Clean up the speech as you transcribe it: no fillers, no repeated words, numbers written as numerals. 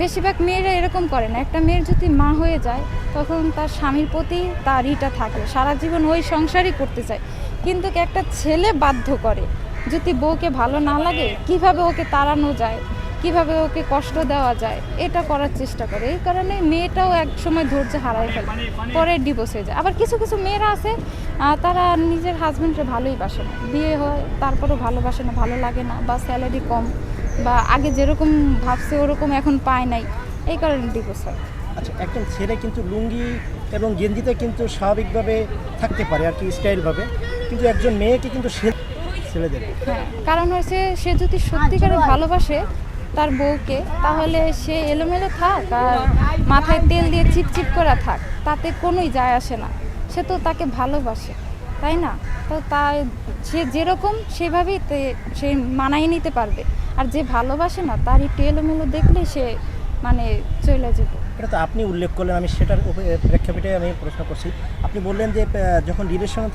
বেশিরভাগ মেয়েরা এরকম করে না। একটা মেয়ের যদি মা হয়ে যায় তখন তার স্বামীর প্রতি তার ইটা থাকে, সারা জীবন ওই সংসারই করতে চায়। কিন্তু একটা ছেলে বাধ্য করে, যদি বউকে ভালো না লাগে কিভাবে ওকে তাড়ানো যায়, কিভাবে ওকে কষ্ট দেওয়া যায়, এটা করার চেষ্টা করে। এই কারণে মেয়েটাও এক সময় ধৈর্য হারায় ফেলে, পরে ডিভোর্স হয়ে যায়। আবার কিছু কিছু মেয়েরা আছে তারা নিজের হাজব্যান্ডকে ভালোই বাসে না, বিয়ে হয় তারপরেও ভালোবাসে না, ভালো লাগে না, বা স্যালারি কম, বা আগে যেরকম ভাবছে ওরকম এখন পায় নাই, এই কারণে ডিভোর্স হয়। আচ্ছা, একজন ছেলে কিন্তু লুঙ্গি এবং গেঞ্জিতে কিন্তু স্বাভাবিকভাবে থাকতে পারে আর কি, স্টাইলভাবে, কিন্তু একজন মেয়েকে কিন্তু ছেলেদের হ্যাঁ, কারণ হচ্ছে সে যদি সত্যিকারে ভালোবাসে তার বউকে, তাহলে সে এলোমেলো থাক আর মাথায় তেল দিয়ে চিপচিপ করা থাক, তাতে কোনোই যায় আসে না। সে তো তাকে ভালোবাসে, তাই না? তো তাই সে যেরকম সেভাবেই সে মানায় নিতে পারবে। আর যে ভালোবাসে না তার একটু এলোমেলো দেখলে সে মানে চলে যাবে। এটা তো আপনি উল্লেখ করলেন, আমি সেটার প্রেক্ষাপটে আমি প্রশ্ন করছি। আপনি বললেন যে যখন রিলেশন